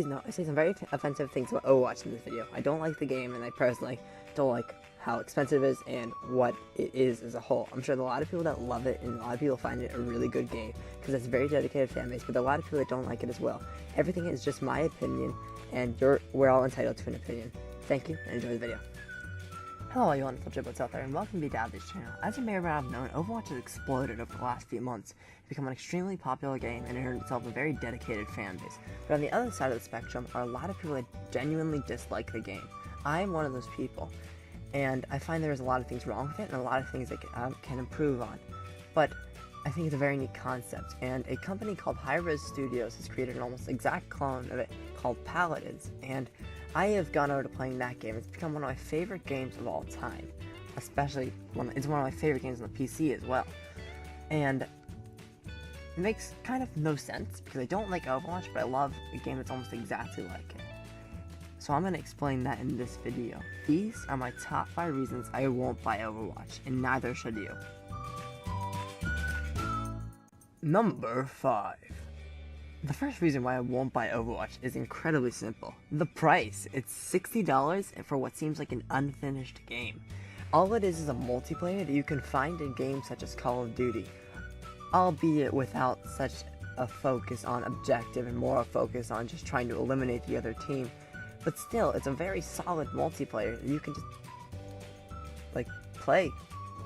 please note, I say some very offensive things about Overwatch in this video. I don't like the game, and I personally don't like how expensive it is and what it is as a whole. I'm sure there are a lot of people that love it, and a lot of people find it a really good game, because it's a very dedicated fan base, but there are a lot of people that don't like it as well. Everything is just my opinion, and we're all entitled to an opinion. Thank you, and enjoy the video. Hello all you wonderful giblets out there, and welcome to this channel. As you may or may not have known, Overwatch has exploded over the last few months. It's become an extremely popular game, and it earned itself a very dedicated fan base. But on the other side of the spectrum are a lot of people that genuinely dislike the game. I am one of those people, and I find there's a lot of things wrong with it, and a lot of things that can improve on. But I think it's a very neat concept, and a company called Hi-Rez Studios has created an almost exact clone of it called Paladins, and I have gone over to playing that game. It's become one of my favorite games of all time, especially it's one of my favorite games on the PC as well. And it makes kind of no sense because I don't like Overwatch, but I love a game that's almost exactly like it. So I'm going to explain that in this video. These are my top 5 reasons I won't buy Overwatch, and neither should you. Number 5. The first reason why I won't buy Overwatch is incredibly simple. The price. It's $60 for what seems like an unfinished game. All it is a multiplayer that you can find in games such as Call of Duty, albeit without such a focus on objective and more a focus on just trying to eliminate the other team. But still, it's a very solid multiplayer that you can just play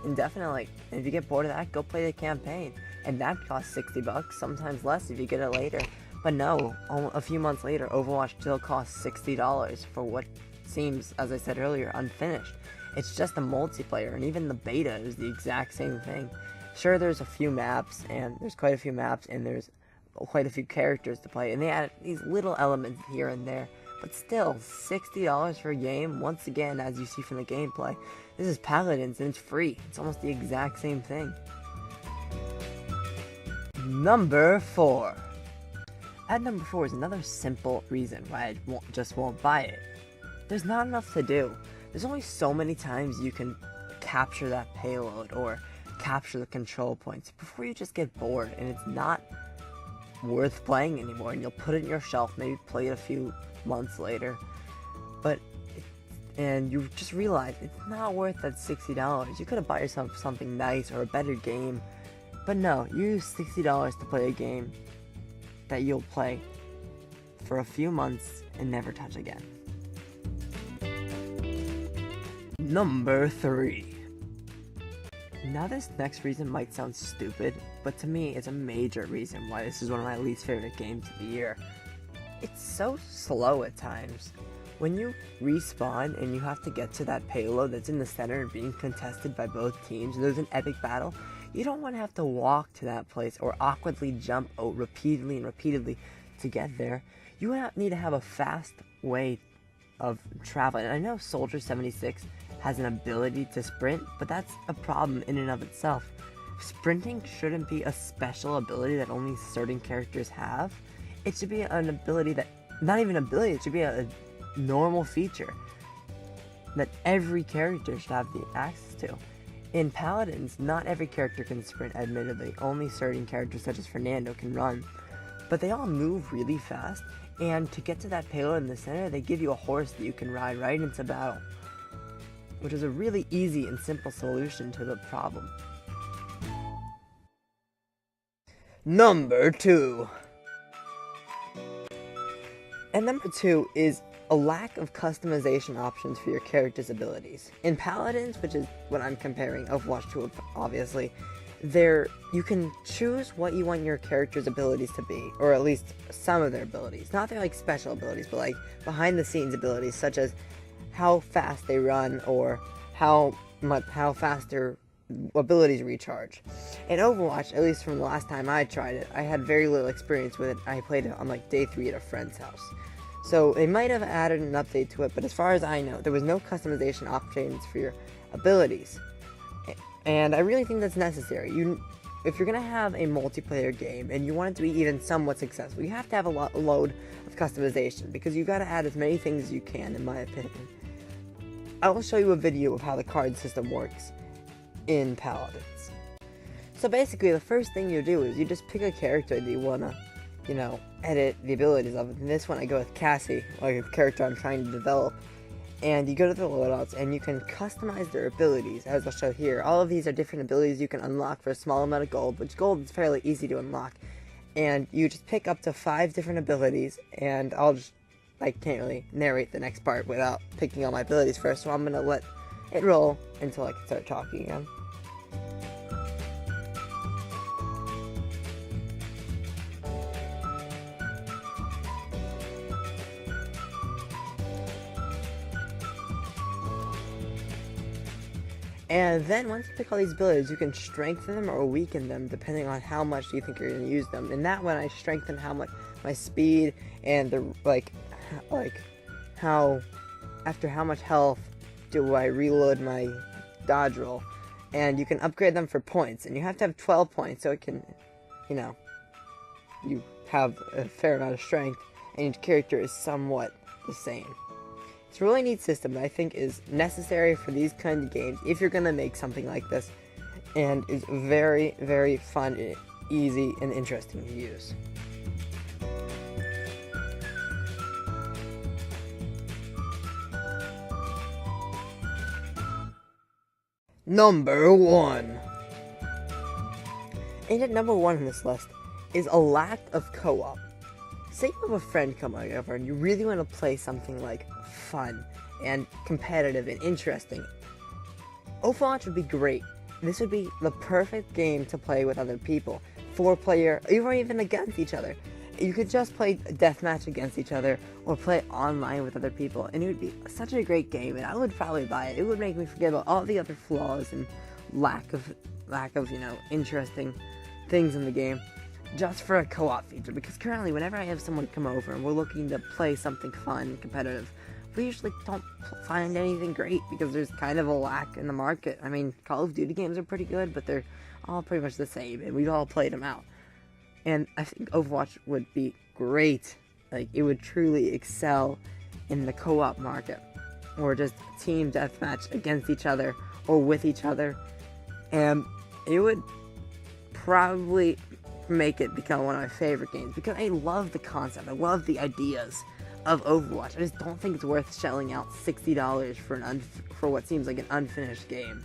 indefinitely. And if you get bored of that, go play the campaign. And that costs $60, sometimes less if you get it later. But no, a few months later, Overwatch still costs $60 for what seems, as I said earlier, unfinished. It's just a multiplayer, and even the beta is the exact same thing. Sure, there's a few maps, and there's quite a few maps, and there's quite a few characters to play, and they add these little elements here and there. But still, $60 for a game, once again, as you see from the gameplay, this is Paladins, and it's free. It's almost the exact same thing. Number 4. At number 4 is another simple reason why I just won't buy it. There's not enough to do. There's only so many times you can capture that payload or capture the control points before you just get bored and it's not worth playing anymore, and you'll put it in your shelf, maybe play it a few months later, and you just realize it's not worth that $60. You could have bought yourself something nice or a better game. But no, you use $60 to play a game that you'll play for a few months and never touch again. Number 3. Now this next reason might sound stupid, but to me it's a major reason why this is one of my least favorite games of the year. It's so slow at times. When you respawn and you have to get to that payload that's in the center and being contested by both teams, and there's an epic battle, you don't want to have to walk to that place or awkwardly jump repeatedly and repeatedly to get there. You need to have a fast way of traveling. And I know Soldier 76 has an ability to sprint, but that's a problem in and of itself. Sprinting shouldn't be a special ability that only certain characters have. It should be an ability that, not even an ability, it should be a normal feature that every character should have the access to. In Paladins, not every character can sprint, admittedly. Only certain characters such as Fernando can run. But they all move really fast, and to get to that payload in the center, they give you a horse that you can ride right into battle, which is a really easy and simple solution to the problem. Number 2. And number 2 is a lack of customization options for your character's abilities. In Paladins, which is what I'm comparing Overwatch to, obviously, you can choose what you want your character's abilities to be, or at least some of their abilities. Not their special abilities, but behind the scenes abilities, such as how fast they run or how fast their abilities recharge. In Overwatch, at least from the last time I tried it, I had very little experience with it. I played it on day 3 at a friend's house. So they might have added an update to it, but as far as I know, there was no customization options for your abilities. And I really think that's necessary. If you're going to have a multiplayer game and you want it to be even somewhat successful, you have to have a load of customization, because you've got to add as many things as you can, in my opinion. I will show you a video of how the card system works in Paladins. So basically, the first thing you do is you just pick a character that you want to edit the abilities of it. In this one, I go with Cassie, like the character I'm trying to develop. And you go to the loadouts, and you can customize their abilities, as I'll show here. All of these are different abilities you can unlock for a small amount of gold, which gold is fairly easy to unlock. And you just pick up to 5 different abilities, and I can't really narrate the next part without picking all my abilities first, so I'm going to let it roll until I can start talking again. And then once you pick all these abilities, you can strengthen them or weaken them depending on how much you think you're going to use them. In that one, I strengthen how much my speed and the how after how much health do I reload my dodge roll. And you can upgrade them for points, and you have to have 12 points so it can, you have a fair amount of strength, and each character is somewhat the same. It's a really neat system that I think is necessary for these kind of games if you're going to make something like this, and is very, very fun, easy, and interesting to use. Number 1. And at number 1 on this list is a lack of co-op. Say you have a friend come over and you really want to play something like fun and competitive and interesting. Overwatch would be great. This would be the perfect game to play with other people. 4-player, or even against each other. You could just play deathmatch against each other or play online with other people, and it would be such a great game, and I would probably buy it. It would make me forget about all the other flaws and lack of interesting things in the game, just for a co-op feature. Because currently, whenever I have someone come over and we're looking to play something fun and competitive, we usually don't find anything great because there's kind of a lack in the market. I mean, Call of Duty games are pretty good, but they're all pretty much the same, and we've all played them out. And I think Overwatch would be great. Like, it would truly excel in the co-op market, or just team deathmatch against each other or with each other, and it would probably make it become one of my favorite games because I love the concept. I love the ideas of Overwatch. I just don't think it's worth shelling out $60 for what seems like an unfinished game.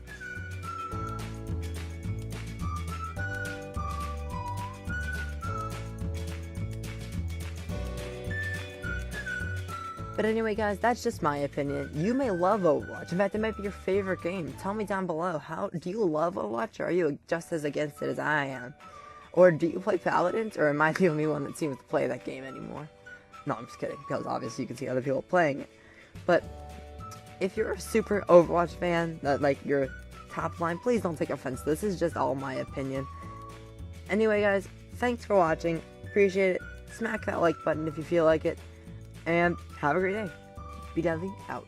But anyway, guys, that's just my opinion. You may love Overwatch. In fact, it might be your favorite game. Tell me down below. How do you love Overwatch, or are you just as against it as I am? Or do you play Paladins, or am I the only one that seems to play that game anymore? No, I'm just kidding, because obviously you can see other people playing it. But if you're a super Overwatch fan, that like your top line, please don't take offense. This is just all my opinion. Anyway, guys, thanks for watching. Appreciate it. Smack that like button if you feel like it. And have a great day. Be Deadly out.